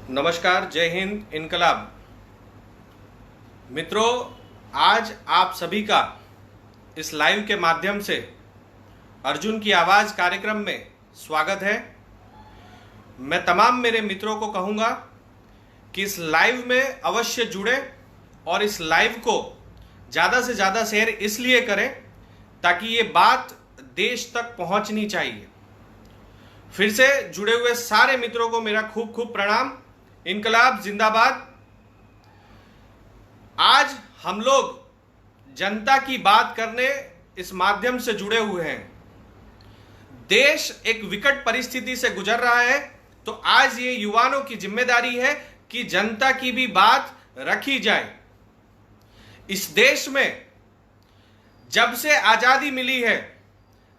नमस्कार, जय हिंद, इनकलाब। मित्रों, आज आप सभी का इस लाइव के माध्यम से अर्जुन की आवाज कार्यक्रम में स्वागत है। मैं तमाम मेरे मित्रों को कहूंगा कि इस लाइव में अवश्य जुड़े और इस लाइव को ज़्यादा से ज़्यादा शेयर इसलिए करें ताकि ये बात देश तक पहुंचनी चाहिए। फिर से जुड़े हुए सारे मित्रों को मेरा खूब खूब प्रणाम। इनकलाब जिंदाबाद। आज हम लोग जनता की बात करने इस माध्यम से जुड़े हुए हैं। देश एक विकट परिस्थिति से गुजर रहा है, तो आज ये युवाओं की जिम्मेदारी है कि जनता की भी बात रखी जाए। इस देश में जब से आजादी मिली है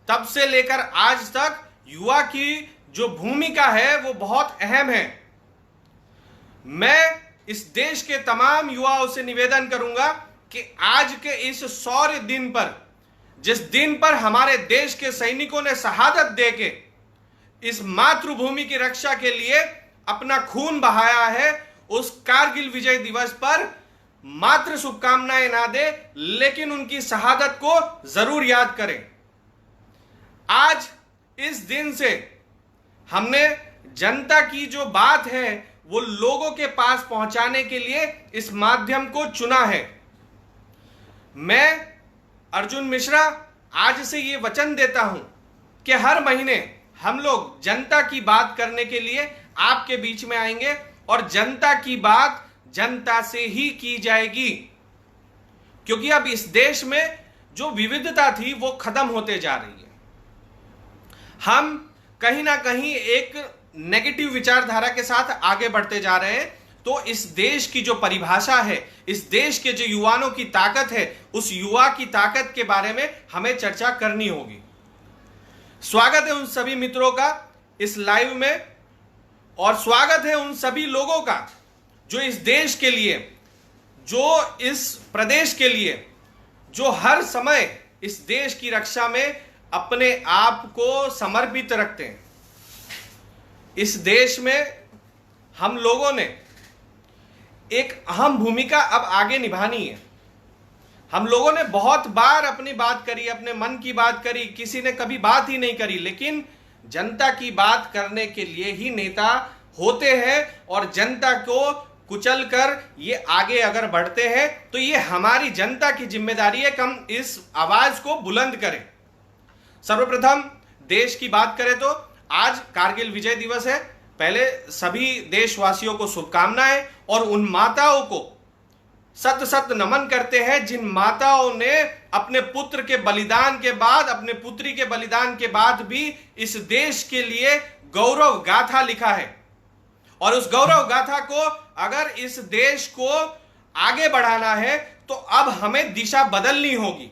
तब से लेकर आज तक युवा की जो भूमिका है वो बहुत अहम है। मैं इस देश के तमाम युवाओं से निवेदन करूंगा कि आज के इस शौर्य दिन पर, जिस दिन पर हमारे देश के सैनिकों ने शहादत देके इस मातृभूमि की रक्षा के लिए अपना खून बहाया है, उस कारगिल विजय दिवस पर मात्र शुभकामनाएं ना दे, लेकिन उनकी शहादत को जरूर याद करें। आज इस दिन से हमने जनता की जो बात है वो लोगों के पास पहुंचाने के लिए इस माध्यम को चुना है। मैं अर्जुन मिश्रा आज से ये वचन देता हूं कि हर महीने हम लोग जनता की बात करने के लिए आपके बीच में आएंगे और जनता की बात जनता से ही की जाएगी, क्योंकि अब इस देश में जो विविधता थी वो खत्म होते जा रही है। हम कहीं ना कहीं एक नेगेटिव विचारधारा के साथ आगे बढ़ते जा रहे हैं। तो इस देश की जो परिभाषा है, इस देश के जो युवाओं की ताकत है, उस युवा की ताकत के बारे में हमें चर्चा करनी होगी। स्वागत है उन सभी मित्रों का इस लाइव में, और स्वागत है उन सभी लोगों का जो इस देश के लिए, जो इस प्रदेश के लिए, जो हर समय इस देश की रक्षा में अपने आप को समर्पित रखते हैं। इस देश में हम लोगों ने एक अहम भूमिका अब आगे निभानी है। हम लोगों ने बहुत बार अपनी बात करी, अपने मन की बात करी, किसी ने कभी बात ही नहीं करी, लेकिन जनता की बात करने के लिए ही नेता होते हैं और जनता को कुचल कर ये आगे अगर बढ़ते हैं तो ये हमारी जनता की जिम्मेदारी है कि हम इस आवाज को बुलंद करें। सर्वप्रथम देश की बात करें तो आज कारगिल विजय दिवस है। पहले सभी देशवासियों को शुभकामनाएं और उन माताओं को सत सत नमन करते हैं जिन माताओं ने अपने पुत्र के बलिदान के बाद, अपने पुत्री के बलिदान के बाद भी इस देश के लिए गौरव गाथा लिखा है। और उस गौरव गाथा को अगर इस देश को आगे बढ़ाना है तो अब हमें दिशा बदलनी होगी।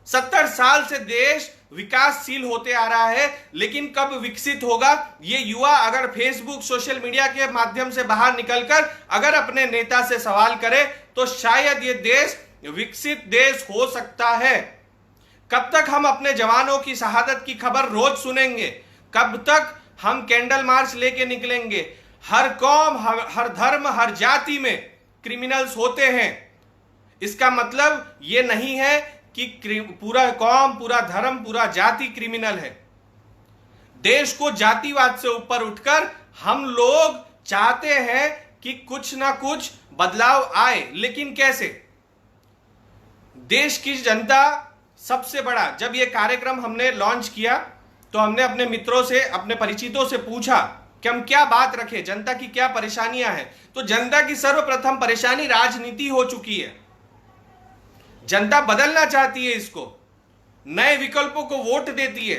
70 साल से देश विकासशील होते आ रहा है, लेकिन कब विकसित होगा ये युवा अगर फेसबुक, सोशल मीडिया के माध्यम से बाहर निकलकर अगर अपने नेता से सवाल करे तो शायद ये देश विकसित देश हो सकता है। कब तक हम अपने जवानों की शहादत की खबर रोज सुनेंगे? कब तक हम कैंडल मार्च लेके निकलेंगे? हर कौम, हर धर्म, हर जाति में क्रिमिनल्स होते हैं। इसका मतलब ये नहीं है कि पूरा कौम, पूरा धर्म, पूरा जाति क्रिमिनल है। देश को जातिवाद से ऊपर उठकर हम लोग चाहते हैं कि कुछ ना कुछ बदलाव आए, लेकिन कैसे? देश की जनता सबसे बड़ा, जब यह कार्यक्रम हमने लॉन्च किया तो हमने अपने मित्रों से, अपने परिचितों से पूछा कि हम क्या बात रखें, जनता की क्या परेशानियां हैं। तो जनता की सर्वप्रथम परेशानी राजनीति हो चुकी है। जनता बदलना चाहती है इसको, नए विकल्पों को वोट देती है,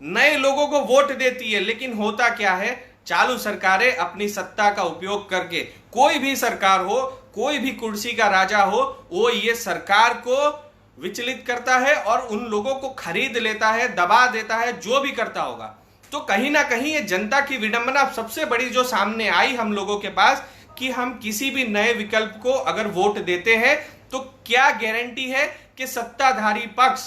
नए लोगों को वोट देती है, लेकिन होता क्या है? चालू सरकारें अपनी सत्ता का उपयोग करके, कोई भी सरकार हो, कोई भी कुर्सी का राजा हो, वो ये सरकार को विचलित करता है और उन लोगों को खरीद लेता है, दबा देता है, जो भी करता होगा। तो कहीं ना कहीं ये जनता की विडंबना सबसे बड़ी जो सामने आई हम लोगों के पास कि हम किसी भी नए विकल्प को अगर वोट देते हैं तो क्या गारंटी है कि सत्ताधारी पक्ष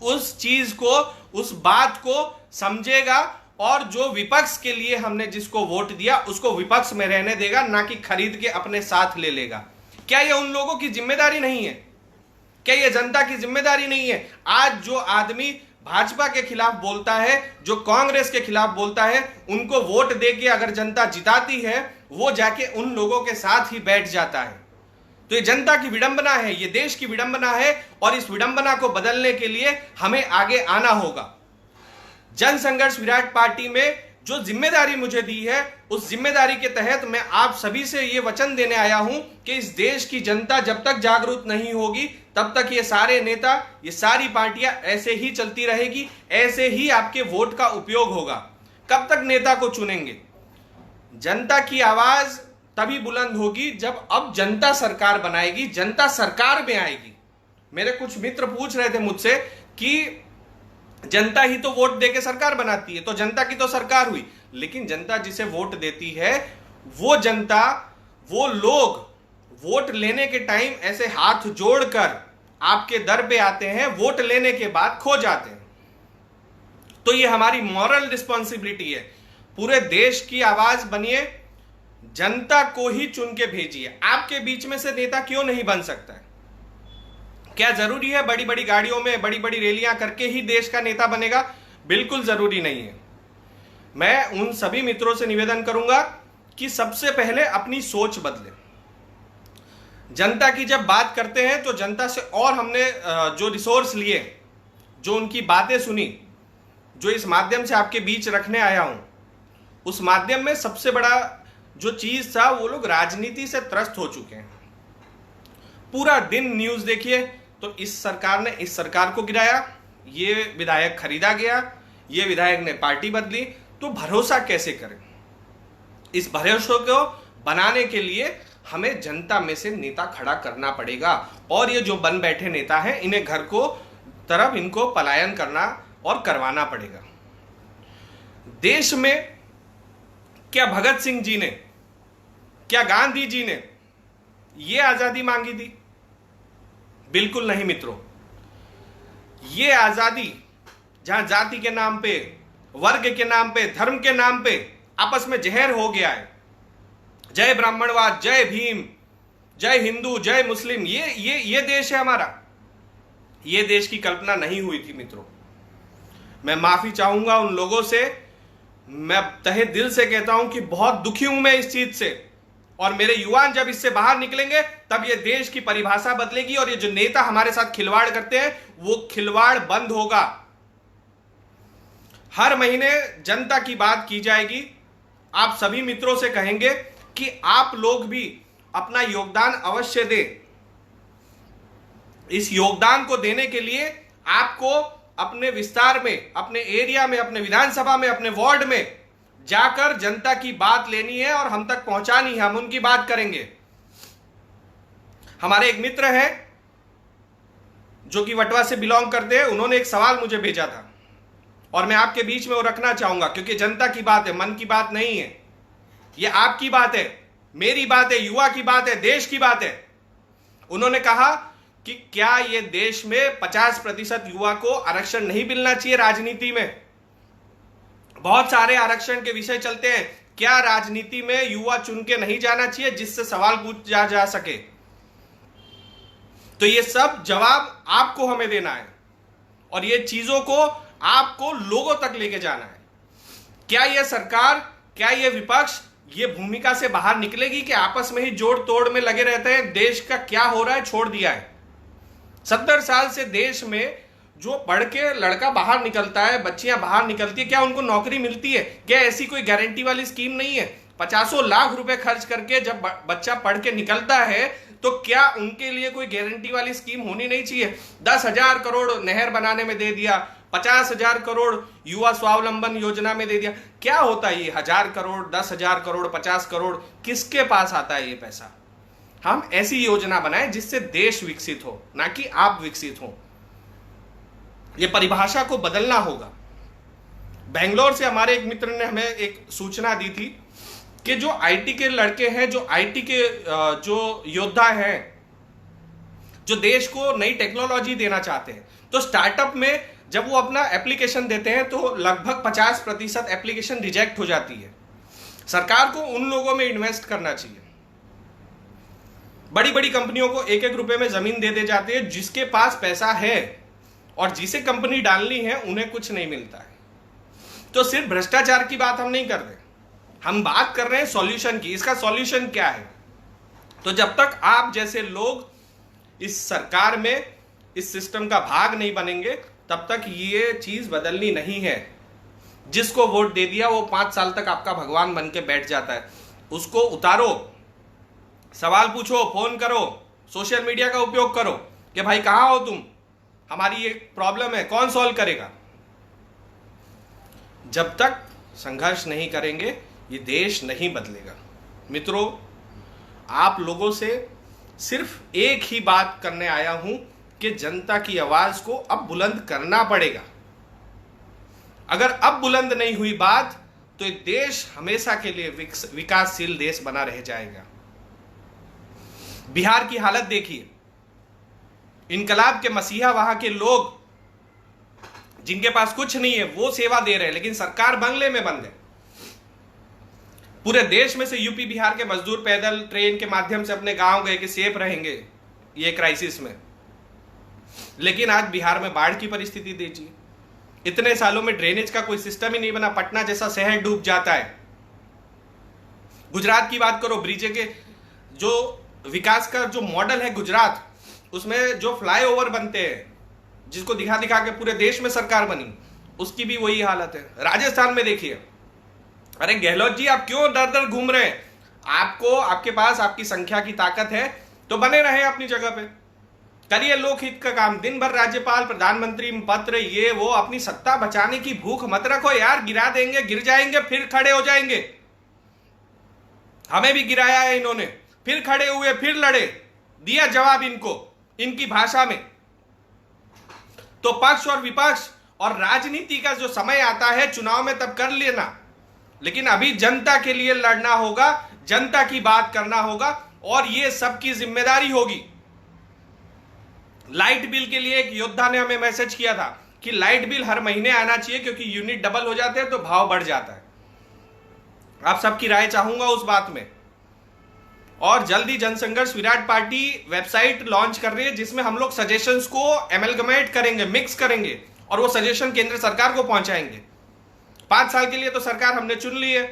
उस चीज को, उस बात को समझेगा और जो विपक्ष के लिए हमने जिसको वोट दिया उसको विपक्ष में रहने देगा, ना कि खरीद के अपने साथ ले लेगा। क्या यह उन लोगों की जिम्मेदारी नहीं है? क्या यह जनता की जिम्मेदारी नहीं है? आज जो आदमी भाजपा के खिलाफ बोलता है, जो कांग्रेस के खिलाफ बोलता है, उनको वोट देके अगर जनता जिताती है, वो जाके उन लोगों के साथ ही बैठ जाता है। तो ये जनता की विडंबना है, ये देश की विडंबना है, और इस विडंबना को बदलने के लिए हमें आगे आना होगा। जनसंघर्ष विराट पार्टी में जो जिम्मेदारी मुझे दी है, उस जिम्मेदारी के तहत मैं आप सभी से ये वचन देने आया हूं कि इस देश की जनता जब तक जागरूक नहीं होगी, तब तक ये सारे नेता, ये सारी पार्टियां ऐसे ही चलती रहेगी, ऐसे ही आपके वोट का उपयोग होगा। कब तक नेता को चुनेंगे? जनता की आवाज तभी बुलंद होगी जब अब जनता सरकार बनाएगी, जनता सरकार में आएगी। मेरे कुछ मित्र पूछ रहे थे मुझसे कि जनता ही तो वोट देके सरकार बनाती है, तो जनता की तो सरकार हुई, लेकिन जनता जिसे वोट देती है वो जनता, वो लोग वोट लेने के टाइम ऐसे हाथ जोड़कर आपके दर पे आते हैं, वोट लेने के बाद खो जाते हैं। तो ये हमारी मॉरल रिस्पॉन्सिबिलिटी है। पूरे देश की आवाज बनिए, जनता को ही चुन के भेजिए। आपके बीच में से नेता क्यों नहीं बन सकता है? क्या जरूरी है बड़ी बड़ी गाड़ियों में बड़ी बड़ी रैलियां करके ही देश का नेता बनेगा? बिल्कुल जरूरी नहीं है। मैं उन सभी मित्रों से निवेदन करूंगा कि सबसे पहले अपनी सोच बदलें। जनता की जब बात करते हैं तो जनता से, और हमने जो रिसोर्स लिए, जो उनकी बातें सुनी, जो इस माध्यम से आपके बीच रखने आया हूं, उस माध्यम में सबसे बड़ा जो चीज था, वो लोग राजनीति से त्रस्त हो चुके हैं। पूरा दिन न्यूज देखिए तो इस सरकार ने इस सरकार को गिराया, ये विधायक खरीदा गया, ये विधायक ने पार्टी बदली। तो भरोसा कैसे करें? इस भरोसे को बनाने के लिए हमें जनता में से नेता खड़ा करना पड़ेगा, और ये जो बन बैठे नेता हैं, इन्हें घर को तरफ इनको पलायन करना और करवाना पड़ेगा। देश में क्या भगत सिंह जी ने, क्या गांधी जी ने ये आजादी मांगी थी? बिल्कुल नहीं मित्रों। ये आजादी जहां जाति के नाम पे, वर्ग के नाम पे, धर्म के नाम पे आपस में जहर हो गया है, जय ब्राह्मणवाद, जय भीम, जय हिंदू, जय मुस्लिम, ये देश है हमारा। ये देश की कल्पना नहीं हुई थी मित्रों। मैं माफी चाहूंगा उन लोगों से, मैं तहे दिल से कहता हूं कि बहुत दुखी हूं मैं इस चीज से, और मेरे युवा जब इससे बाहर निकलेंगे तब ये देश की परिभाषा बदलेगी, और ये जो नेता हमारे साथ खिलवाड़ करते हैं वो खिलवाड़ बंद होगा। हर महीने जनता की बात की जाएगी। आप सभी मित्रों से कहेंगे कि आप लोग भी अपना योगदान अवश्य दें। इस योगदान को देने के लिए आपको अपने विस्तार में, अपने एरिया में, अपने विधानसभा में, अपने वार्ड में जाकर जनता की बात लेनी है और हम तक पहुंचानी है। हम उनकी बात करेंगे। हमारे एक मित्र हैं जो कि वटवा से बिलोंग करते हैं, उन्होंने एक सवाल मुझे भेजा था और मैं आपके बीच में वो रखना चाहूंगा, क्योंकि जनता की बात है, मन की बात नहीं है। ये आपकी बात है, मेरी बात है, युवा की बात है, देश की बात है। उन्होंने कहा कि क्या ये देश में 50% युवा को आरक्षण नहीं मिलना चाहिए राजनीति में? बहुत सारे आरक्षण के विषय चलते हैं, क्या राजनीति में युवा चुन के नहीं जाना चाहिए जिससे सवाल पूछा जा सके? तो ये सब जवाब आपको हमें देना है, और ये चीजों को आपको लोगों तक लेके जाना है। क्या ये सरकार, क्या ये विपक्ष ये भूमिका से बाहर निकलेगी कि आपस में ही जोड़ तोड़ में लगे रहते हैं? देश का क्या हो रहा है छोड़ दिया है। 70 साल से देश में जो पढ़ के लड़का बाहर निकलता है, बच्चियां बाहर निकलती है, क्या उनको नौकरी मिलती है? क्या ऐसी कोई गारंटी वाली स्कीम नहीं है? 50 लाख रुपए खर्च करके जब बच्चा पढ़ के निकलता है तो क्या उनके लिए कोई गारंटी वाली स्कीम होनी नहीं चाहिए? 10,000 करोड़ नहर बनाने में दे दिया, 50,000 करोड़ युवा स्वावलंबन योजना में दे दिया। क्या होता है ये 1,000 करोड़, 10,000 करोड़, 50 करोड़, किसके पास आता है ये पैसा? हम ऐसी योजना बनाएं जिससे देश विकसित हो, ना कि आप विकसित हो। ये परिभाषा को बदलना होगा। बेंगलोर से हमारे एक मित्र ने हमें एक सूचना दी थी कि जो आईटी के लड़के हैं, जो आईटी के जो योद्धा हैं, जो देश को नई टेक्नोलॉजी देना चाहते हैं, तो स्टार्टअप में जब वो अपना एप्लीकेशन देते हैं तो लगभग 50% एप्लीकेशन रिजेक्ट हो जाती है। सरकार को उन लोगों में इन्वेस्ट करना चाहिए। बड़ी बड़ी कंपनियों को एक एक रुपए में जमीन दे जाते हैं, जिसके पास पैसा है और जिसे कंपनी डालनी है उन्हें कुछ नहीं मिलता है। तो सिर्फ भ्रष्टाचार की बात हम नहीं कर रहे, हम बात कर रहे हैं सॉल्यूशन की। इसका सॉल्यूशन क्या है? तो जब तक आप जैसे लोग इस सरकार में इस सिस्टम का भाग नहीं बनेंगे तब तक ये चीज बदलनी नहीं है। जिसको वोट दे दिया वो 5 साल तक आपका भगवान बन के बैठ जाता है। उसको उतारो, सवाल पूछो, फोन करो, सोशल मीडिया का उपयोग करो कि भाई कहां हो तुम, हमारी ये प्रॉब्लम है, कौन सॉल्व करेगा। जब तक संघर्ष नहीं करेंगे ये देश नहीं बदलेगा। मित्रों, आप लोगों से सिर्फ एक ही बात करने आया हूं कि जनता की आवाज को अब बुलंद करना पड़ेगा। अगर अब बुलंद नहीं हुई बात तो ये देश हमेशा के लिए विकासशील देश बना रह जाएगा। बिहार की हालत देखिए, इनकलाब के मसीहा वहां के लोग जिनके पास कुछ नहीं है वो सेवा दे रहे हैं, लेकिन सरकार बंगले में बंद है। पूरे देश में से यूपी बिहार के मजदूर पैदल ट्रेन के माध्यम से अपने गांव गए कि सेफ रहेंगे ये क्राइसिस में, लेकिन आज बिहार में बाढ़ की परिस्थिति देखिए। इतने सालों में ड्रेनेज का कोई सिस्टम ही नहीं बना, पटना जैसा शहर डूब जाता है। गुजरात की बात करो, ब्रिज के जो विकास का जो मॉडल है गुजरात, उसमें जो फ्लाईओवर बनते हैं जिसको दिखा दिखा के पूरे देश में सरकार बनी, उसकी भी वही हालत है। राजस्थान में देखिए, अरे गहलोत जी आप क्यों दर दर घूम रहे हैं? आपको, आपके पास आपकी संख्या की ताकत है तो बने रहे अपनी जगह पे, करिए लोकहित का काम। दिन भर राज्यपाल, प्रधानमंत्री पत्र, ये वो, अपनी सत्ता बचाने की भूख मत रखो यार। गिरा देंगे, गिर जाएंगे, फिर खड़े हो जाएंगे। हमें भी गिराया है इन्होंने, फिर खड़े हुए, फिर लड़े, दिया जवाब इनको इनकी भाषा में। तो पक्ष और विपक्ष और राजनीति का जो समय आता है चुनाव में तब कर लेना, लेकिन अभी जनता के लिए लड़ना होगा, जनता की बात करना होगा और ये सबकी जिम्मेदारी होगी। लाइट बिल के लिए एक योद्धा ने हमें मैसेज किया था कि लाइट बिल हर महीने आना चाहिए क्योंकि यूनिट डबल हो जाते हैं तो भाव बढ़ जाता है। आप सबकी राय चाहूंगा उस बात में। और जल्दी जनसंघर्ष विराट पार्टी वेबसाइट लॉन्च कर रही है जिसमें हम लोग सजेशंस को एमलगमेट करेंगे, मिक्स करेंगे और वो सजेशन केंद्र सरकार को पहुंचाएंगे। 5 साल के लिए तो सरकार हमने चुन ली है,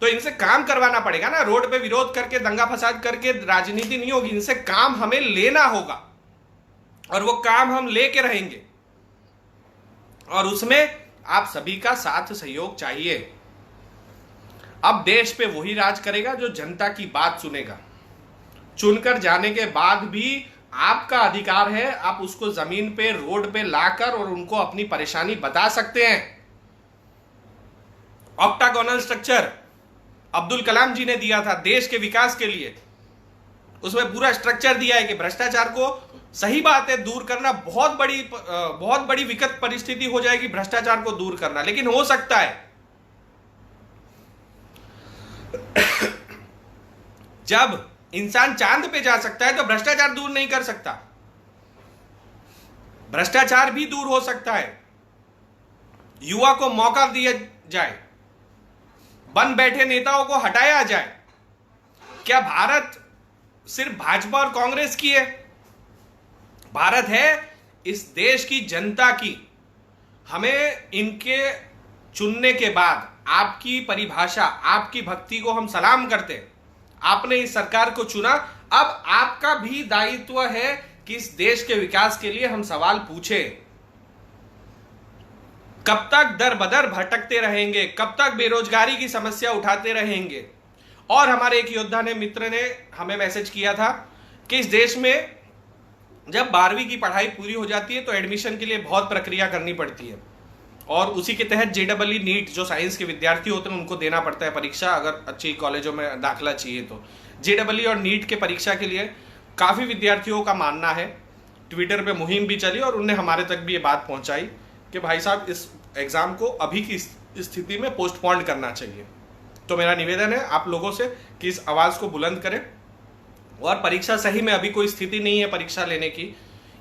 तो इनसे काम करवाना पड़ेगा ना। रोड पे विरोध करके, दंगा फसाद करके राजनीति नहीं होगी, इनसे काम हमें लेना होगा और वो काम हम लेके रहेंगे और उसमें आप सभी का साथ सहयोग चाहिए। अब देश पे वही राज करेगा जो जनता की बात सुनेगा। चुनकर जाने के बाद भी आपका अधिकार है, आप उसको जमीन पे, रोड पे लाकर और उनको अपनी परेशानी बता सकते हैं। ऑक्टागोनल स्ट्रक्चर अब्दुल कलाम जी ने दिया था देश के विकास के लिए, उसमें पूरा स्ट्रक्चर दिया है कि भ्रष्टाचार को, सही बात है, दूर करना बहुत बड़ी विकट परिस्थिति हो जाएगी भ्रष्टाचार को दूर करना, लेकिन हो सकता है। जब इंसान चांद पे जा सकता है तो भ्रष्टाचार दूर नहीं कर सकता। भ्रष्टाचार भी दूर हो सकता है, युवा को मौका दिया जाए, बन बैठे नेताओं को हटाया जाए। क्या भारत सिर्फ भाजपा और कांग्रेस की है? भारत है इस देश की जनता की। हमें इनके चुनने के बाद आपकी परिभाषा, आपकी भक्ति को हम सलाम करते हैं। आपने इस सरकार को चुना, अब आपका भी दायित्व है कि इस देश के विकास के लिए हम सवाल पूछें। कब तक दर बदर भटकते रहेंगे? कब तक बेरोजगारी की समस्या उठाते रहेंगे? और हमारे एक योद्धा ने, मित्र ने हमें मैसेज किया था कि इस देश में जब 12वीं की पढ़ाई पूरी हो जाती है तो एडमिशन के लिए बहुत प्रक्रिया करनी पड़ती है और उसी के तहत JEE नीट, जो साइंस के विद्यार्थी होते हैं उनको देना पड़ता है परीक्षा, अगर अच्छी कॉलेजों में दाखिला चाहिए तो। JEE और नीट के परीक्षा के लिए काफ़ी विद्यार्थियों का मानना है, ट्विटर पे मुहिम भी चली और उनने हमारे तक भी ये बात पहुंचाई कि भाई साहब इस एग्ज़ाम को अभी की स्थिति में पोस्टपोन करना चाहिए। तो मेरा निवेदन है आप लोगों से कि इस आवाज़ को बुलंद करें और परीक्षा, सही में अभी कोई स्थिति नहीं है परीक्षा लेने की,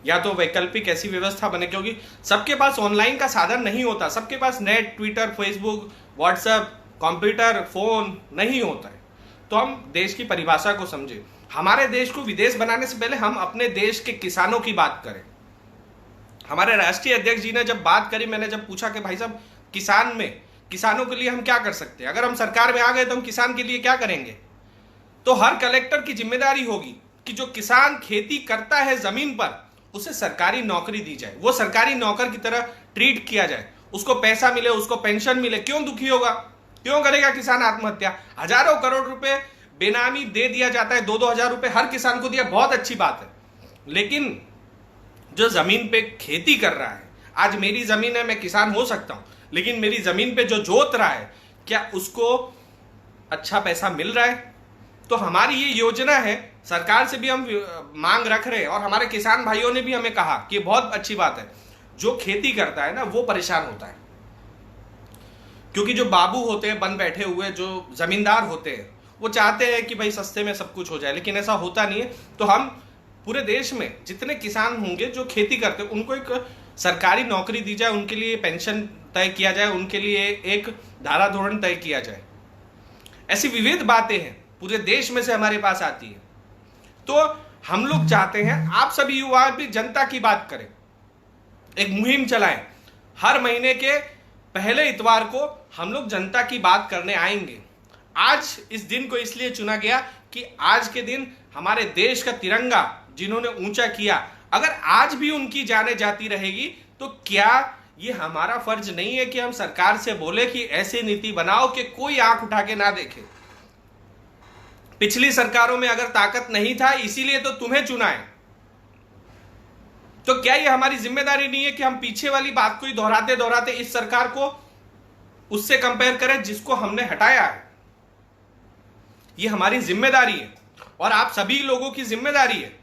या तो वैकल्पिक ऐसी व्यवस्था बने, क्योंकि सबके पास ऑनलाइन का साधन नहीं होता, सबके पास net, Twitter, Facebook, WhatsApp, computer, phone नहीं होता है। तो हम देश की परिभाषा को समझे। हमारे देश को विदेश बनाने से पहले हम अपने देश के किसानों की बात करें। हमारे राष्ट्रीय अध्यक्ष जी ने जब बात करी, मैंने जब पूछा कि भाई साहब किसानों के लिए हम क्या कर सकते हैं, अगर हम सरकार में आ गए तो हम किसान के लिए क्या करेंगे, तो हर कलेक्टर की जिम्मेदारी होगी कि जो किसान खेती करता है जमीन पर, उसे सरकारी नौकरी दी जाए, वो सरकारी नौकर की तरह ट्रीट किया जाए, उसको पैसा मिले, उसको पेंशन मिले। क्यों दुखी होगा, क्यों करेगा किसान आत्महत्या? हजारों करोड़ रुपए बेनामी दे दिया जाता है, 2-2 हजार रुपए हर किसान को दिया, बहुत अच्छी बात है। लेकिन जो जमीन पे खेती कर रहा है, आज मेरी जमीन है, मैं किसान हो सकता हूं, लेकिन मेरी जमीन पे जो जोत रहा है, क्या उसको अच्छा पैसा मिल रहा है? तो हमारी ये योजना है, सरकार से भी हम मांग रख रहे हैं और हमारे किसान भाइयों ने भी हमें कहा कि बहुत अच्छी बात है, जो खेती करता है ना वो परेशान होता है, क्योंकि जो बाबू होते हैं बन बैठे हुए, जो जमींदार होते हैं, वो चाहते हैं कि भाई सस्ते में सब कुछ हो जाए, लेकिन ऐसा होता नहीं है। तो हम पूरे देश में जितने किसान होंगे जो खेती करते हैं, उनको एक सरकारी नौकरी दी जाए, उनके लिए पेंशन तय किया जाए, उनके लिए एक धारा धोरण तय किया जाए। ऐसी विविध बातें हैं पूरे देश में से हमारे पास आती है। तो हम लोग चाहते हैं आप सभी युवा भी जनता की बात करें, एक मुहिम चलाएं। हर महीने के पहले इतवार को हम लोग जनता की बात करने आएंगे। आज इस दिन को इसलिए चुना गया कि आज के दिन हमारे देश का तिरंगा जिन्होंने ऊंचा किया, अगर आज भी उनकी जाने जाती रहेगी, तो क्या ये हमारा फर्ज नहीं है कि हम सरकार से बोले कि ऐसी नीति बनाओ कि कोई आंख उठा के ना देखे? पिछली सरकारों में अगर ताकत नहीं था, इसीलिए तो तुम्हें चुना है। तो क्या ये हमारी जिम्मेदारी नहीं है कि हम पीछे वाली बात को ही दोहराते दोहराते इस सरकार को उससे कंपेयर करें जिसको हमने हटाया है? ये हमारी जिम्मेदारी है और आप सभी लोगों की जिम्मेदारी है।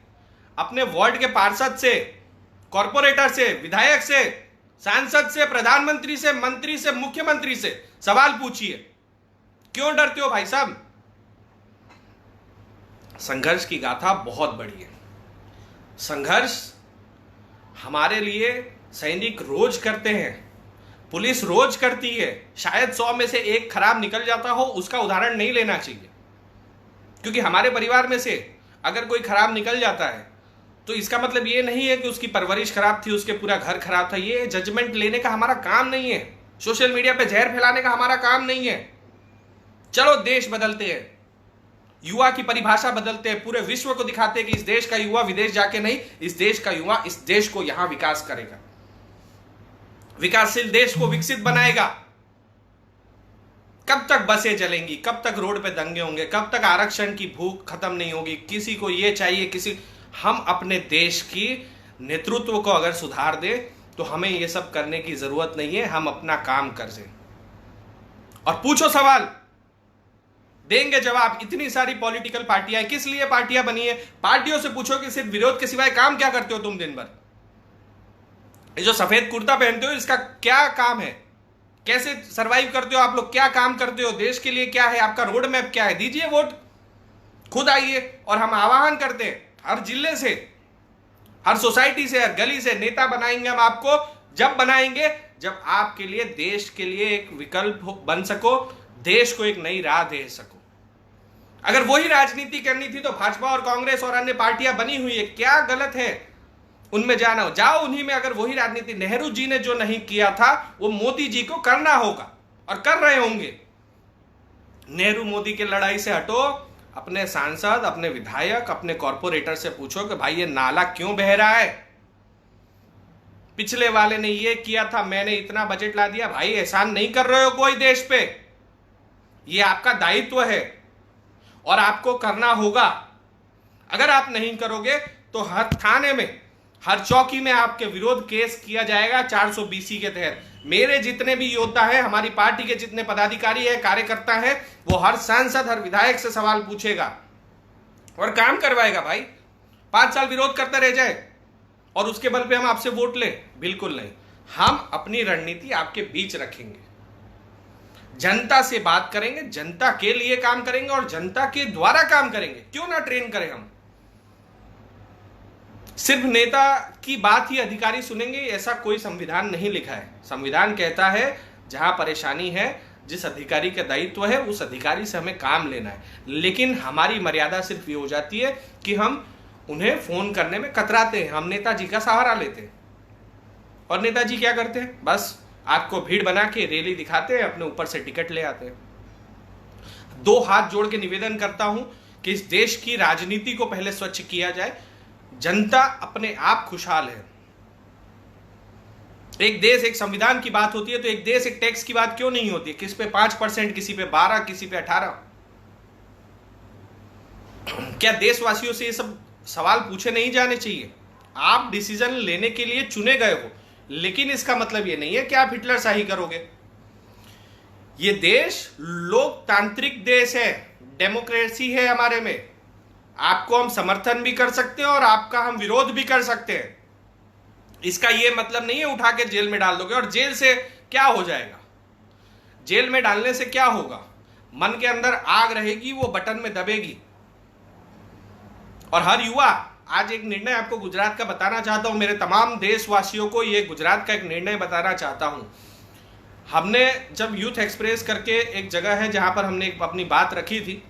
अपने वार्ड के पार्षद से, कॉर्पोरेटर से, विधायक से, सांसद से, प्रधानमंत्री से, मंत्री से, मुख्यमंत्री से सवाल पूछिए। क्यों डरते हो भाई साहब? संघर्ष की गाथा बहुत बड़ी है। संघर्ष हमारे लिए सैनिक रोज करते हैं, पुलिस रोज करती है। शायद 100 में से एक खराब निकल जाता हो, उसका उदाहरण नहीं लेना चाहिए, क्योंकि हमारे परिवार में से अगर कोई खराब निकल जाता है तो इसका मतलब ये नहीं है कि उसकी परवरिश खराब थी, उसके पूरा घर खराब था। ये जजमेंट लेने का हमारा काम नहीं है, सोशल मीडिया पे जहर फैलाने का हमारा काम नहीं है। चलो देश बदलते हैं, युवा की परिभाषा बदलते हैं, पूरे विश्व को दिखाते हैं कि इस देश का युवा विदेश जाके नहीं, इस देश का युवा इस देश को यहां विकास करेगा, विकासशील देश को विकसित बनाएगा। कब तक बसें चलेंगी, कब तक रोड पे दंगे होंगे, कब तक आरक्षण की भूख खत्म नहीं होगी? किसी को ये चाहिए, हम अपने देश की नेतृत्व को अगर सुधार दे तो हमें ये सब करने की जरूरत नहीं है। हम अपना काम कर दें और पूछो सवाल, देंगे जवाब। इतनी सारी पॉलिटिकल पार्टियां, किस लिए पार्टियां बनी है? पार्टियों से पूछो कि सिर्फ विरोध के सिवाय काम क्या करते हो तुम दिन भर? ये जो सफेद कुर्ता पहनते हो, इसका क्या काम है? कैसे सरवाइव करते हो आप लोग? क्या काम करते हो देश के लिए? क्या है आपका रोड मैप? क्या है? दीजिए वोट, खुद आइए। और हम आह्वान करते हैं हर जिले से, हर सोसाइटी से, हर गली से नेता बनाएंगे हम आपको। जब बनाएंगे जब आपके लिए, देश के लिए एक विकल्प बन सको, देश को एक नई राह दे सको। अगर वही राजनीति करनी थी तो भाजपा और कांग्रेस और अन्य पार्टियां बनी हुई है, क्या गलत है उनमें जाना? जाओ उन्हीं में। अगर वही राजनीति नेहरू जी ने जो नहीं किया था वो मोदी जी को करना होगा और कर रहे होंगे। नेहरू मोदी की लड़ाई से हटो, अपने सांसद, अपने विधायक, अपने कॉर्पोरेटर से पूछो कि भाई ये नाला क्यों बह रहा है? पिछले वाले ने ये किया था, मैंने इतना बजट ला दिया। भाई एहसान नहीं कर रहे हो कोई देश पे, ये आपका दायित्व है और आपको करना होगा। अगर आप नहीं करोगे तो हर थाने में, हर चौकी में आपके विरोध केस किया जाएगा 420 के तहत। मेरे जितने भी योद्धा हैं, हमारी पार्टी के जितने पदाधिकारी हैं, कार्यकर्ता हैं, वो हर सांसद, हर विधायक से सवाल पूछेगा और काम करवाएगा। भाई 5 साल विरोध करते रह जाए और उसके बल पे हम आपसे वोट ले? बिल्कुल नहीं। हम अपनी रणनीति आपके बीच रखेंगे, जनता से बात करेंगे, जनता के लिए काम करेंगे और जनता के द्वारा काम करेंगे। क्यों ना ट्रेन करें हम? सिर्फ नेता की बात ही अधिकारी सुनेंगे, ऐसा कोई संविधान नहीं लिखा है। संविधान कहता है जहां परेशानी है, जिस अधिकारी का दायित्व है, उस अधिकारी से हमें काम लेना है। लेकिन हमारी मर्यादा सिर्फ ये हो जाती है कि हम उन्हें फोन करने में कतराते हैं, हम नेताजी का सहारा लेते हैं। और नेताजी क्या करते हैं? बस आपको भीड़ बना के रैली दिखाते हैं, अपने ऊपर से टिकट ले आते हैं। दो हाथ जोड़ के निवेदन करता हूं कि इस देश की राजनीति को पहले स्वच्छ किया जाए। जनता अपने आप खुशहाल है। एक देश, एक संविधान की बात होती है तो एक देश, एक टैक्स की बात क्यों नहीं होती है? किस पे 5%, किसी पे 12%, किसी पे 18%? क्या देशवासियों से ये सब सवाल पूछे नहीं जाने चाहिए? आप डिसीजन लेने के लिए चुने गए हो, लेकिन इसका मतलब ये नहीं है कि आप हिटलर शाही करोगे। ये देश लोकतांत्रिक देश है, डेमोक्रेसी है हमारे में। आपको हम समर्थन भी कर सकते हैं और आपका हम विरोध भी कर सकते हैं। इसका यह मतलब नहीं है उठा के जेल में डाल दोगे। और जेल से क्या हो जाएगा? जेल में डालने से क्या होगा? मन के अंदर आग रहेगी, वो बटन में दबेगी। और हर युवा, आज एक निर्णय आपको गुजरात का बताना चाहता हूं, मेरे तमाम देशवासियों को ये गुजरात का एक निर्णय बताना चाहता हूं। हमने जब यूथ एक्सप्रेस करके एक जगह है जहां पर हमने अपनी बात रखी थी,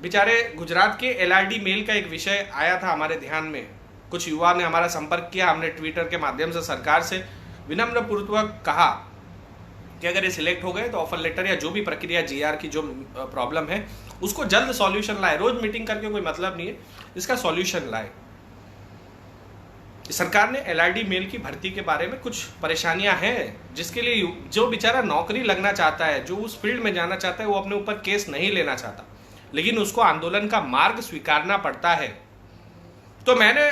बेचारे गुजरात के LRD मेल का एक विषय आया था हमारे ध्यान में। कुछ युवा ने हमारा संपर्क किया, हमने ट्विटर के माध्यम से सरकार से विनम्र पूर्वक कहा कि अगर ये सिलेक्ट हो गए तो ऑफर लेटर या जो भी प्रक्रिया GR की जो प्रॉब्लम है उसको जल्द सॉल्यूशन लाए। रोज मीटिंग करके कोई मतलब नहीं है, इसका सॉल्यूशन लाए। सरकार ने LRD मेल की भर्ती के बारे में कुछ परेशानियां हैं, जिसके लिए जो बेचारा नौकरी लगना चाहता है, जो उस फील्ड में जाना चाहता है, वो अपने ऊपर केस नहीं लेना चाहता, लेकिन उसको आंदोलन का मार्ग स्वीकारना पड़ता है। तो मैंने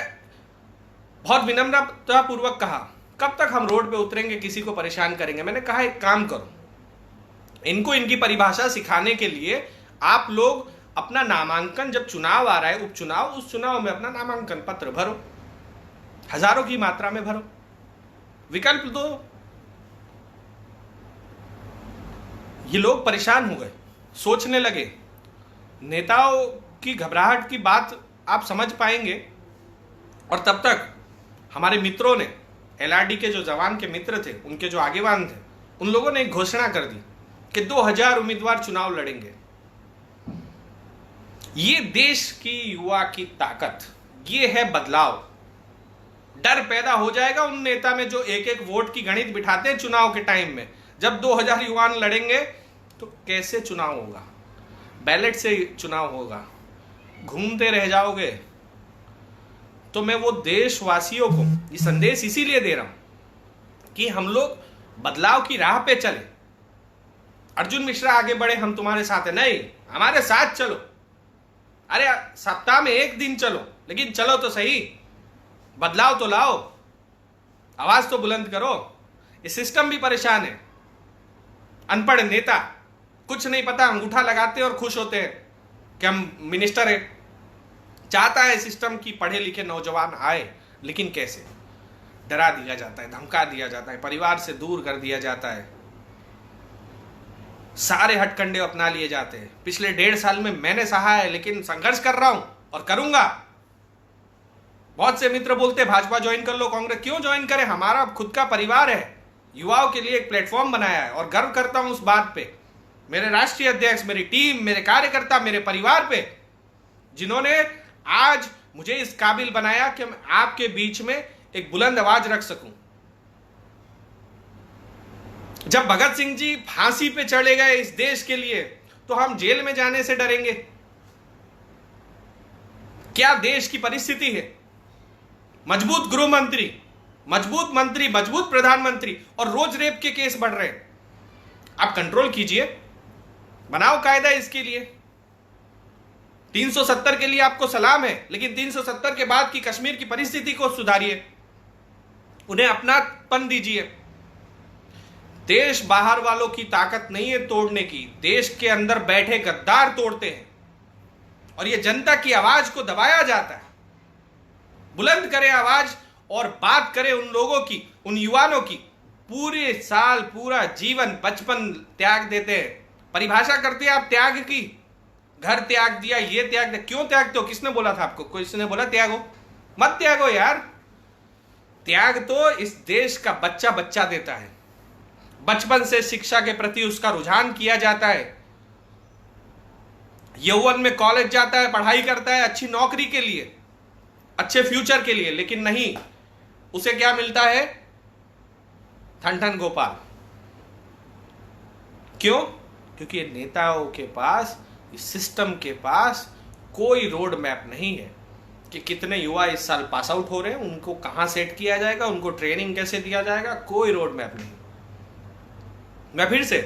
बहुत विनम्रतापूर्वक कहा, कब तक हम रोड पे उतरेंगे, किसी को परेशान करेंगे? मैंने कहा एक काम करो, इनको इनकी परिभाषा सिखाने के लिए आप लोग अपना नामांकन, जब चुनाव आ रहा है, उपचुनाव, उस चुनाव में अपना नामांकन पत्र भरो, हजारों की मात्रा में भरो, विकल्प दो। ये लोग परेशान हो गए, सोचने लगे। नेताओं की घबराहट की बात आप समझ पाएंगे। और तब तक हमारे मित्रों ने, LRD के जो जवान के मित्र थे, उनके जो आगेवान थे, उन लोगों ने एक घोषणा कर दी कि 2000 उम्मीदवार चुनाव लड़ेंगे। ये देश की युवा की ताकत, ये है बदलाव। डर पैदा हो जाएगा उन नेता में जो एक एक वोट की गणित बिठाते हैं चुनाव के टाइम में। जब 2000 युवा लड़ेंगे तो कैसे चुनाव होगा? बैलेट से चुनाव होगा, घूमते रह जाओगे। तो मैं वो देशवासियों को ये संदेश इसीलिए दे रहा हूं कि हम लोग बदलाव की राह पे चले। अर्जुन मिश्रा आगे बढ़े, हम तुम्हारे साथ है, नहीं, हमारे साथ चलो। अरे सप्ताह में एक दिन चलो, लेकिन चलो तो सही, बदलाव तो लाओ, आवाज तो बुलंद करो। ये सिस्टम भी परेशान है। अनपढ़ नेता, कुछ नहीं पता, अंगूठा लगाते और खुश होते हैं कि हम मिनिस्टर हैं। चाहता है सिस्टम की पढ़े लिखे नौजवान आए, लेकिन कैसे? डरा दिया जाता है, धमका दिया जाता है, परिवार से दूर कर दिया जाता है, सारे हथकंडे अपना लिए जाते हैं। पिछले 1.5 साल में मैंने सहा है, लेकिन संघर्ष कर रहा हूं और करूंगा। बहुत से मित्र बोलते हैं भाजपा ज्वाइन कर लो, कांग्रेस। क्यों ज्वाइन करें? हमारा खुद का परिवार है, युवाओं के लिए एक प्लेटफॉर्म बनाया है और गर्व करता हूं उस बात पे। मेरे राष्ट्रीय अध्यक्ष, मेरी टीम, मेरे कार्यकर्ता, मेरे परिवार पे, जिन्होंने आज मुझे इस काबिल बनाया कि मैं आपके बीच में एक बुलंद आवाज रख सकूं। जब भगत सिंह जी फांसी पे चढ़े गए इस देश के लिए, तो हम जेल में जाने से डरेंगे? क्या देश की परिस्थिति है? मजबूत गृह मंत्री, मजबूत मंत्री, मजबूत प्रधानमंत्री, और रोज रेप के केस बढ़ रहे हैं। आप कंट्रोल कीजिए, बनाओ कायदा इसके लिए। 370 के लिए आपको सलाम है, लेकिन 370 के बाद की कश्मीर की परिस्थिति को सुधारिए, उन्हें अपनापन दीजिए। देश बाहर वालों की ताकत नहीं है तोड़ने की, देश के अंदर बैठे गद्दार तोड़ते हैं। और यह जनता की आवाज को दबाया जाता है। बुलंद करें आवाज और बात करें उन लोगों की, उन युवाओं की, पूरे साल, पूरा जीवन, बचपन त्याग देते हैं। परिभाषा करते हैं आप त्याग की, घर त्याग दिया, ये त्याग दिया। क्यों त्यागते हो? किसने बोला था आपको? किसने बोला त्यागो? मत त्यागो यार। त्याग तो इस देश का बच्चा बच्चा देता है। बचपन से शिक्षा के प्रति उसका रुझान किया जाता है, यौवन में कॉलेज जाता है, पढ़ाई करता है अच्छी नौकरी के लिए, अच्छे फ्यूचर के लिए, लेकिन नहीं, उसे क्या मिलता है? ठन ठन गोपाल। क्यों? क्योंकि नेताओं के पास, इस सिस्टम के पास कोई रोड मैप नहीं है कि कितने युवा इस साल पास आउट हो रहे हैं, उनको कहां सेट किया जाएगा, उनको ट्रेनिंग कैसे दिया जाएगा, कोई रोड मैप नहीं। मैं फिर से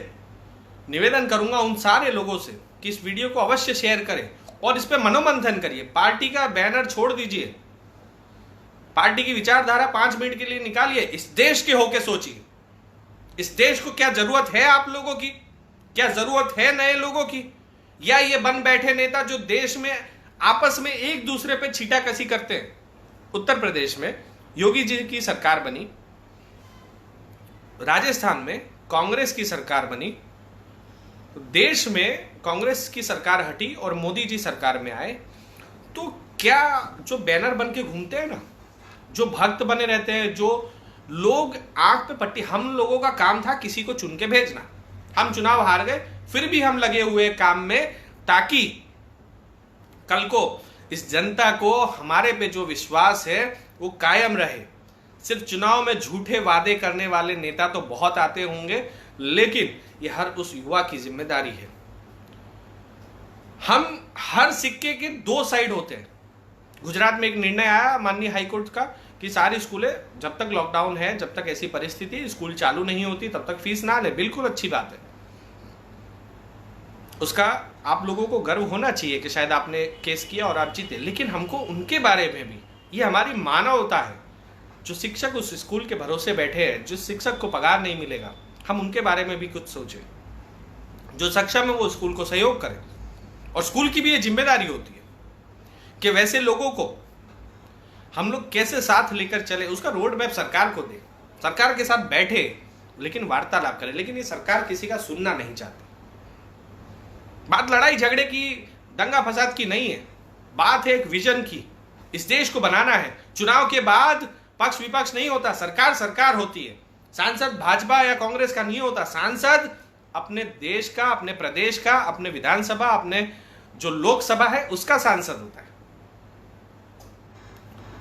निवेदन करूंगा उन सारे लोगों से कि इस वीडियो को अवश्य शेयर करें और इस पर मनोमंथन करिए। पार्टी का बैनर छोड़ दीजिए, पार्टी की विचारधारा 5 मिनट के लिए निकालिए, इस देश के होके सोचिए। इस देश को क्या जरूरत है आप लोगों की? क्या जरूरत है नए लोगों की? या ये बन बैठे नेता जो देश में आपस में एक दूसरे पे छींटाकशी करते हैं? उत्तर प्रदेश में योगी जी की सरकार बनी, राजस्थान में कांग्रेस की सरकार बनी, देश में कांग्रेस की सरकार हटी और मोदी जी सरकार में आए, तो क्या जो बैनर बन के घूमते हैं ना, जो भक्त बने रहते हैं, जो लोग आंख पे पट्टी, हम लोगों का काम था किसी को चुन के भेजना। हम चुनाव हार गए, फिर भी हम लगे हुए काम में, ताकि कल को इस जनता को हमारे पे जो विश्वास है वो कायम रहे। सिर्फ चुनाव में झूठे वादे करने वाले नेता तो बहुत आते होंगे, लेकिन ये हर उस युवा की जिम्मेदारी है। हम हर सिक्के के 2 साइड होते हैं। गुजरात में एक निर्णय आया माननीय हाईकोर्ट का कि सारी स्कूलें, जब तक लॉकडाउन है, जब तक ऐसी परिस्थिति स्कूल चालू नहीं होती, तब तक फीस ना ले। बिल्कुल अच्छी बात है, उसका आप लोगों को गर्व होना चाहिए कि शायद आपने केस किया और आप जीते। लेकिन हमको उनके बारे में भी, ये हमारी मानवता है, जो शिक्षक उस स्कूल के भरोसे बैठे हैं, जिस शिक्षक को पगार नहीं मिलेगा, हम उनके बारे में भी कुछ सोचें। जो सक्षम है वो स्कूल को सहयोग करें, और स्कूल की भी ये जिम्मेदारी होती है कि वैसे लोगों को हम लोग कैसे साथ लेकर चले, उसका रोड मैप सरकार को दे, सरकार के साथ बैठे, लेकिन वार्तालाप करें। लेकिन ये सरकार किसी का सुनना नहीं चाहती। बात लड़ाई झगड़े की, दंगा फसाद की नहीं है, बात है एक विजन की। इस देश को बनाना है। चुनाव के बाद पक्ष विपक्ष नहीं होता, सरकार सरकार होती है। सांसद भाजपा या कांग्रेस का नहीं होता, सांसद अपने देश का, अपने प्रदेश का, अपने विधानसभा, अपने जो लोकसभा है उसका सांसद होता है।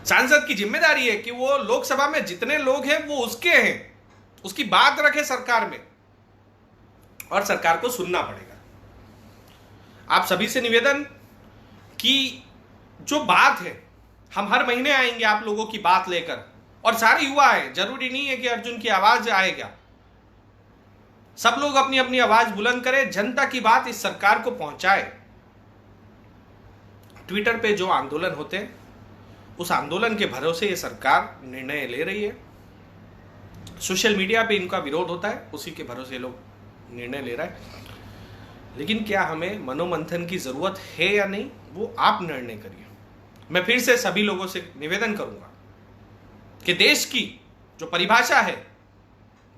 सांसद की जिम्मेदारी है कि वो लोकसभा में जितने लोग हैं वो उसके हैं, उसकी बात रखे सरकार में, और सरकार को सुनना पड़ेगा। आप सभी से निवेदन कि जो बात है, हम हर महीने आएंगे आप लोगों की बात लेकर, और सारे युवा आए, जरूरी नहीं है कि अर्जुन की आवाज आएगा। सब लोग अपनी अपनी आवाज बुलंद करें, जनता की बात इस सरकार को पहुंचाए। ट्विटर पे जो आंदोलन होते हैं, उस आंदोलन के भरोसे ये सरकार निर्णय ले रही है। सोशल मीडिया पे इनका विरोध होता है, उसी के भरोसे लोग निर्णय ले रहा है। लेकिन क्या हमें मनोमंथन की जरूरत है या नहीं, वो आप निर्णय करिए। मैं फिर से सभी लोगों से निवेदन करूंगा कि देश की जो परिभाषा है,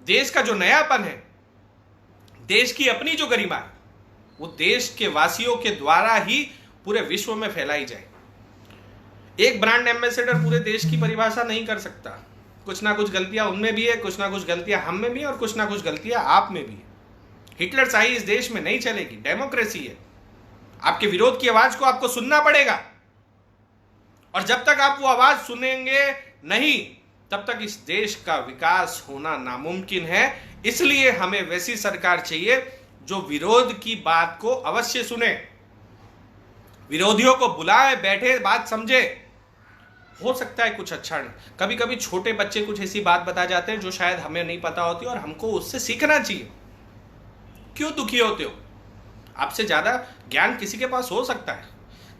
देश का जो नयापन है, देश की अपनी जो गरिमा है, वो देश के वासियों के द्वारा ही पूरे विश्व में फैलाई जाए। एक ब्रांड एम्बेसडर पूरे देश की परिभाषा नहीं कर सकता। कुछ ना कुछ गलतियां उनमें भी है, कुछ ना कुछ गलतियां हम में भी है, और कुछ ना कुछ गलतियां आप में भी है। हिटलर शाही इस देश में नहीं चलेगी, डेमोक्रेसी है। आपके विरोध की आवाज को आपको सुनना पड़ेगा, और जब तक आप वो आवाज सुनेंगे नहीं, तब तक इस देश का विकास होना नामुमकिन है। इसलिए हमें वैसी सरकार चाहिए जो विरोध की बात को अवश्य सुने, विरोधियों को बुलाए, बैठे, बात समझे। हो सकता है कुछ अच्छा नहीं, कभी कभी छोटे बच्चे कुछ ऐसी बात बता जाते हैं जो शायद हमें नहीं पता होती, और हमको उससे सीखना चाहिए। क्यों दुखी होते हो? आपसे ज्यादा ज्ञान किसी के पास हो सकता है।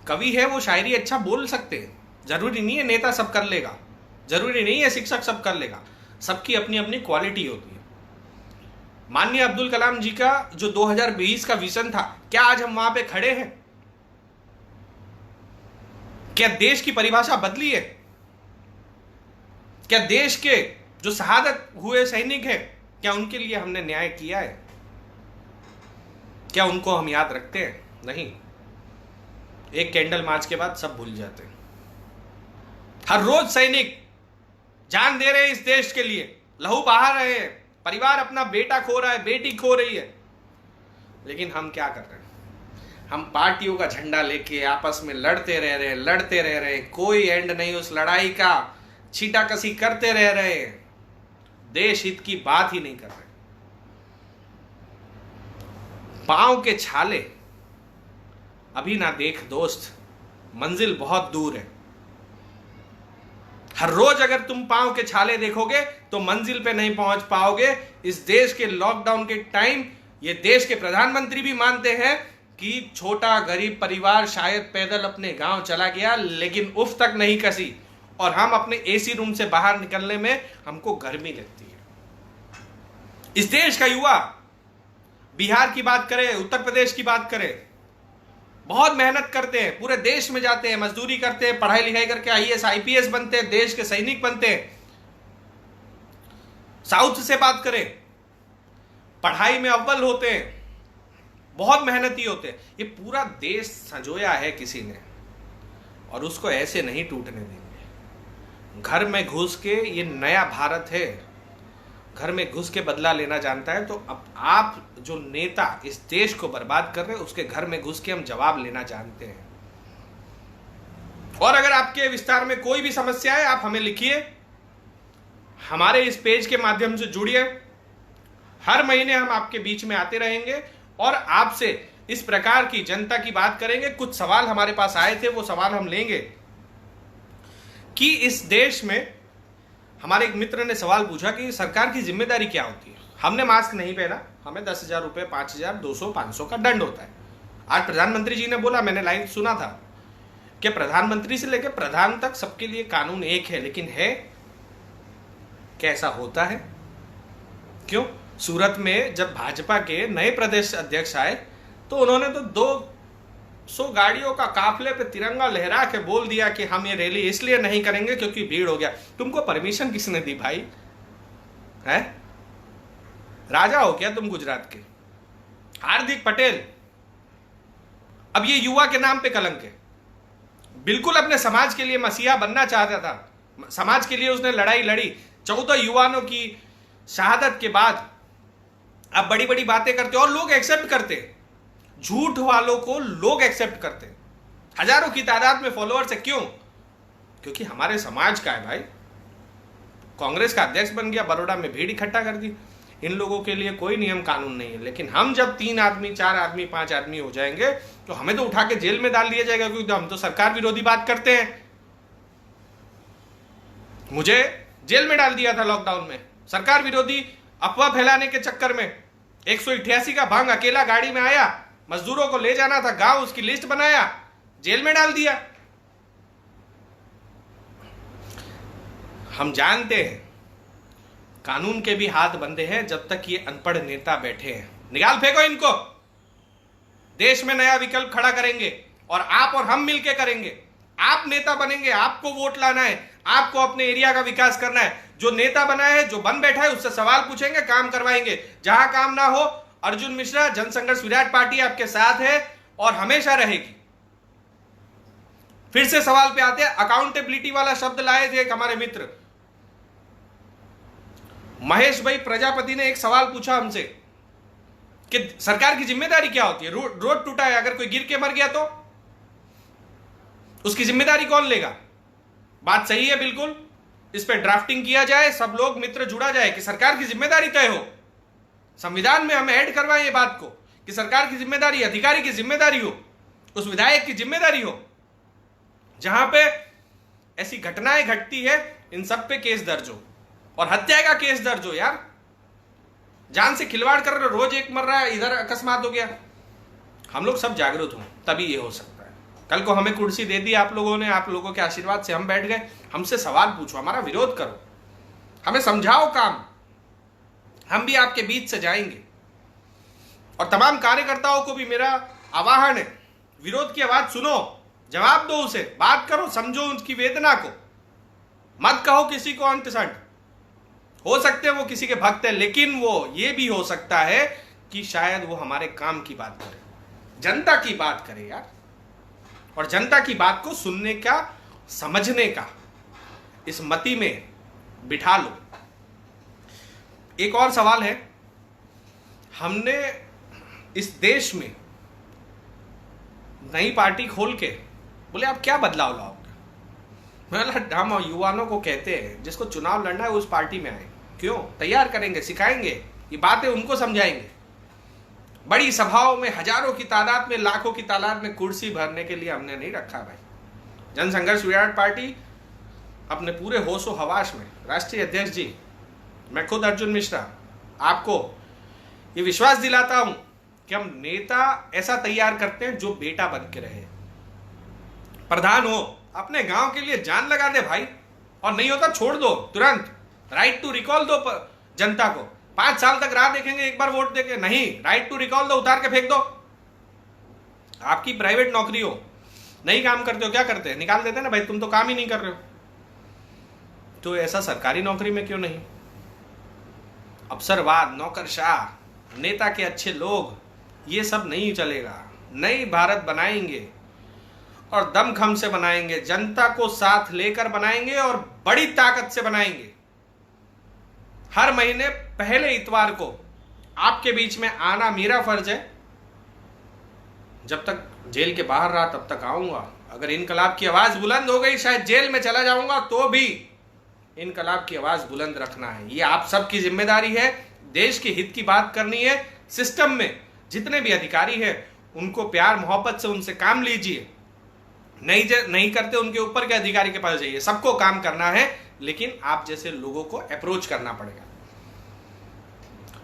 कवि है, वो शायरी अच्छा बोल सकते हैं। जरूरी नहीं है नेता सब कर लेगा, जरूरी नहीं है शिक्षक सब कर लेगा। सबकी अपनी अपनी क्वालिटी होती है। माननीय अब्दुल कलाम जी का जो 2020 का विजन था, क्या आज हम वहां पे खड़े हैं? क्या देश की परिभाषा बदली है? क्या देश के जो शहादत हुए सैनिक हैं, क्या उनके लिए हमने न्याय किया है? क्या उनको हम याद रखते हैं? नहीं। एक कैंडल मार्च के बाद सब भूल जाते हैं। हर रोज सैनिक जान दे रहे हैं इस देश के लिए, लहू बहा रहे हैं, परिवार अपना बेटा खो रहा है, बेटी खो रही है। लेकिन हम क्या कर रहे हैं? हम पार्टियों का झंडा लेके आपस में लड़ते रह रहे हैं, कोई एंड नहीं उस लड़ाई का, छीटाकसी करते रह रहे हैं, देश हित की बात ही नहीं कर रहे। पांव के छाले अभी ना देख दोस्त, मंजिल बहुत दूर है। हर रोज अगर तुम पांव के छाले देखोगे तो मंजिल पे नहीं पहुंच पाओगे। इस देश के लॉकडाउन के टाइम ये देश के प्रधानमंत्री भी मानते हैं कि छोटा गरीब परिवार शायद पैदल अपने गांव चला गया, लेकिन उफ तक नहीं कसी, और हम अपने एसी रूम से बाहर निकलने में हमको गर्मी लगती है। इस देश का युवा बिहार की बात करें, उत्तर प्रदेश की बात करें, बहुत मेहनत करते हैं, पूरे देश में जाते हैं, मजदूरी करते हैं, पढ़ाई लिखाई करके आईएएस आईपीएस बनते हैं, देश के सैनिक बनते हैं। साउथ से बात करें, पढ़ाई में अव्वल होते हैं, बहुत मेहनती होते हैं। ये पूरा देश संजोया है किसी ने, और उसको ऐसे नहीं टूटने देंगे। घर में घुस के, ये नया भारत है, घर में घुस के बदला लेना जानता है। तो अब आप जो नेता इस देश को बर्बाद कर रहे हैं, उसके घर में घुस के हम जवाब लेना जानते हैं। और अगर आपके विस्तार में कोई भी समस्या है, आप हमें लिखिए, हमारे इस पेज के माध्यम से जुड़िए। हर महीने हम आपके बीच में आते रहेंगे और आपसे इस प्रकार की जनता की बात करेंगे। कुछ सवाल हमारे पास आए थे, वो सवाल हम लेंगे कि इस देश में, हमारे एक मित्र ने सवाल पूछा कि सरकार की जिम्मेदारी क्या होती है। हमने मास्क नहीं पहना, हमें 10,000 रुपए, 5,000, 200, 500 का दंड होता है। आज प्रधानमंत्री जी ने बोला, मैंने लाइव सुना था कि प्रधानमंत्री से लेकर प्रधान तक सबके लिए कानून एक है, लेकिन है कैसा होता है? क्यों? सूरत में जब भाजपा के नए प्रदेश अध्यक्ष आए तो उन्होंने तो 200 गाड़ियों का काफले पे तिरंगा लहरा के बोल दिया कि हम ये रैली इसलिए नहीं करेंगे क्योंकि भीड़ हो गया। तुमको परमिशन किसने दी भाई? है राजा हो क्या तुम गुजरात के? हार्दिक पटेल अब ये युवा के नाम पे कलंक है। बिल्कुल अपने समाज के लिए मसीहा बनना चाहता था, समाज के लिए उसने लड़ाई लड़ी। 14 युवानों की शहादत के बाद अब बड़ी बड़ी बातें करते और लोग एक्सेप्ट करते, झूठ वालों को लोग एक्सेप्ट करते, हजारों की तादाद में फॉलोअर्स है। क्यों? क्योंकि हमारे समाज का है भाई। कांग्रेस का अध्यक्ष बन गया, बड़ौदा में भीड़ इकट्ठा कर दी। इन लोगों के लिए कोई नियम कानून नहीं है, लेकिन हम जब 3 आदमी, 4 आदमी, 5 आदमी हो जाएंगे तो हमें तो उठा के जेल में डाल दिया जाएगा, क्योंकि हम तो सरकार विरोधी बात करते हैं। मुझे जेल में डाल दिया था लॉकडाउन में, सरकार विरोधी अफवाह फैलाने के चक्कर में। 188 का भांग अकेला गाड़ी में आया, मजदूरों को ले जाना था गांव, उसकी लिस्ट बनाया, जेल में डाल दिया। हम जानते हैं कानून के भी हाथ बंधे हैं जब तक ये अनपढ़ नेता बैठे हैं। निकाल फेंको इनको। देश में नया विकल्प खड़ा करेंगे और आप और हम मिलकर करेंगे। आप नेता बनेंगे, आपको वोट लाना है, आपको अपने एरिया का विकास करना है। जो नेता बना है, जो बन बैठा है, उससे सवाल पूछेंगे, काम करवाएंगे। जहां काम ना हो, अर्जुन मिश्रा, जनसंघर्ष विराट पार्टी आपके साथ है और हमेशा रहेगी। फिर से सवाल पे आते हैं, अकाउंटेबिलिटी वाला शब्द लाए थे एक हमारे मित्र महेश भाई प्रजापति ने। एक सवाल पूछा हमसे कि सरकार की जिम्मेदारी क्या होती है? रोड टूटा है, अगर कोई गिर के मर गया तो उसकी जिम्मेदारी कौन लेगा? बात सही है, बिल्कुल इस पे ड्राफ्टिंग किया जाए, सब लोग मित्र जुड़ा जाए कि सरकार की जिम्मेदारी तय हो। संविधान में हम ऐड करवाएं ये बात को कि सरकार की जिम्मेदारी, अधिकारी की जिम्मेदारी हो, उस विधायक की जिम्मेदारी हो। जहां पे ऐसी घटनाएं घटती है, इन सब पे केस दर्ज हो, और हत्या का केस दर्ज हो। यार जान से खिलवाड़ कर रहे, रोज एक मर रहा है, इधर अकस्मात हो गया। हम लोग सब जागरूक हों तभी ये हो सकता है। कल को हमें कुर्सी दे दी आप लोगों ने, आप लोगों के आशीर्वाद से हम बैठ गए। हमसे सवाल पूछो, हमारा विरोध करो, हमें समझाओ काम, हम भी आपके बीच से जाएंगे। और तमाम कार्यकर्ताओं को भी मेरा आह्वान है, विरोध की आवाज सुनो, जवाब दो उसे, बात करो, समझो उसकी वेदना को। मत कहो किसी को अंतसंट। हो सकते हैं वो किसी के भक्त है, लेकिन वो ये भी हो सकता है कि शायद वो हमारे काम की बात करे, जनता की बात करे यार। और जनता की बात को सुनने का, समझने का इस मति में बिठा लो। एक और सवाल है, हमने इस देश में नई पार्टी खोल के बोले आप क्या बदलाव लाओगे? मतलब हम युवाओं को कहते हैं जिसको चुनाव लड़ना है उस पार्टी में आए। क्यों? तैयार करेंगे, सिखाएंगे, ये बातें उनको समझाएंगे। बड़ी सभाओं में हजारों की तादाद में, लाखों की तादाद में कुर्सी भरने के लिए हमने नहीं रखा भाई। जन संघर्ष विराट पार्टी अपने पूरे होशो हवास में, राष्ट्रीय अध्यक्ष जी, मैं खुद अर्जुन मिश्रा आपको ये विश्वास दिलाता हूं कि हम नेता ऐसा तैयार करते हैं जो बेटा बन के रहे। प्रधान हो, अपने गांव के लिए जान लगा दे भाई, और नहीं होता छोड़ दो तुरंत। राइट टू रिकॉल दो जनता को। 5 साल तक राह देखेंगे एक बार वोट देके? नहीं, राइट टू रिकॉल दो, उतार के फेंक दो। आपकी प्राइवेट नौकरी हो, नहीं काम करते हो, क्या करते हैं? निकाल देते हैं ना भाई, तुम तो काम ही नहीं कर रहे हो। तो ऐसा सरकारी नौकरी में क्यों नहीं? अफसरवाद, नौकरशाह, नेता के अच्छे लोग, ये सब नहीं चलेगा। नई भारत बनाएंगे और दमखम से बनाएंगे, जनता को साथ लेकर बनाएंगे और बड़ी ताकत से बनाएंगे। हर महीने पहले इतवार को आपके बीच में आना मेरा फर्ज है। जब तक जेल के बाहर रहा तब तक आऊंगा। अगर इनकलाब की आवाज बुलंद हो गई, शायद जेल में चला जाऊंगा, तो भी इनकलाब की आवाज बुलंद रखना है। ये आप सबकी जिम्मेदारी है। देश के हित की बात करनी है। सिस्टम में जितने भी अधिकारी हैं उनको प्यार मोहब्बत से उनसे काम लीजिए। नहीं करते उनके ऊपर के अधिकारी के पास जाइए। सबको काम करना है, लेकिन आप जैसे लोगों को अप्रोच करना पड़ेगा।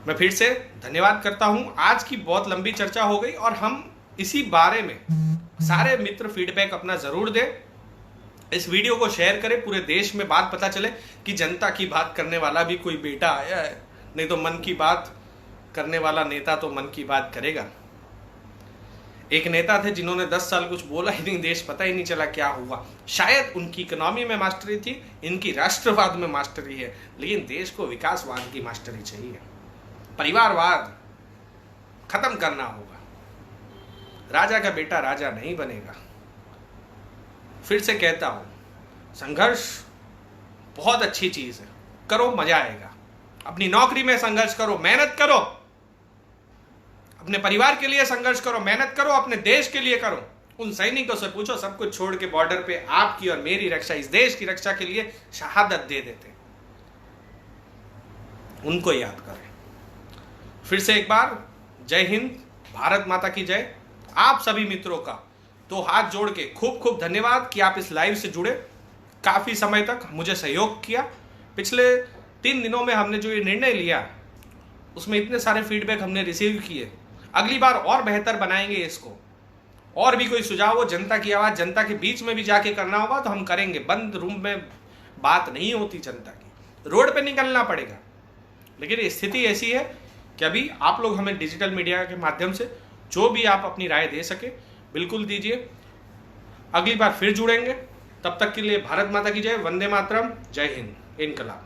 मैं फिर से धन्यवाद करता हूं। आज की बहुत लंबी चर्चा हो गई और हम इसी बारे में सारे मित्र फीडबैक अपना जरूर दें। इस वीडियो को शेयर करें, पूरे देश में बात पता चले कि जनता की बात करने वाला भी कोई बेटा आया है। नहीं तो मन की बात करने वाला नेता तो मन की बात करेगा। एक नेता थे जिन्होंने 10 साल कुछ बोला ही नहीं, देश पता ही नहीं चला क्या हुआ। शायद उनकी इकोनॉमी में मास्टरी थी, इनकी राष्ट्रवाद में मास्टरी है, लेकिन देश को विकासवाद की मास्टरी चाहिए। परिवारवाद खत्म करना होगा। राजा का बेटा राजा नहीं बनेगा। फिर से कहता हूं, संघर्ष बहुत अच्छी चीज है, करो, मजा आएगा। अपनी नौकरी में संघर्ष करो, मेहनत करो। अपने परिवार के लिए संघर्ष करो, मेहनत करो। अपने देश के लिए करो। उन सैनिकों से पूछो, सब कुछ छोड़ के बॉर्डर पे आपकी और मेरी रक्षा, इस देश की रक्षा के लिए शहादत दे देते। उनको याद करें। फिर से एक बार जय हिंद, भारत माता की जय। आप सभी मित्रों का तो हाथ जोड़ के खूब खूब धन्यवाद कि आप इस लाइव से जुड़े। काफी समय तक मुझे सहयोग किया। पिछले 3 दिनों में हमने जो ये निर्णय लिया उसमें इतने सारे फीडबैक हमने रिसीव किए। अगली बार और बेहतर बनाएंगे इसको। और भी कोई सुझाव हो, जनता की आवाज जनता के बीच में भी जाके करना होगा तो हम करेंगे। बंद रूम में बात नहीं होती जनता की, रोड पे निकलना पड़ेगा। लेकिन स्थिति ऐसी है कि अभी आप लोग हमें डिजिटल मीडिया के माध्यम से जो भी आप अपनी राय दे सके बिल्कुल दीजिए। अगली बार फिर जुड़ेंगे। तब तक के लिए भारत माता की जय, वंदे मातरम, जय हिंद, इनकलाब।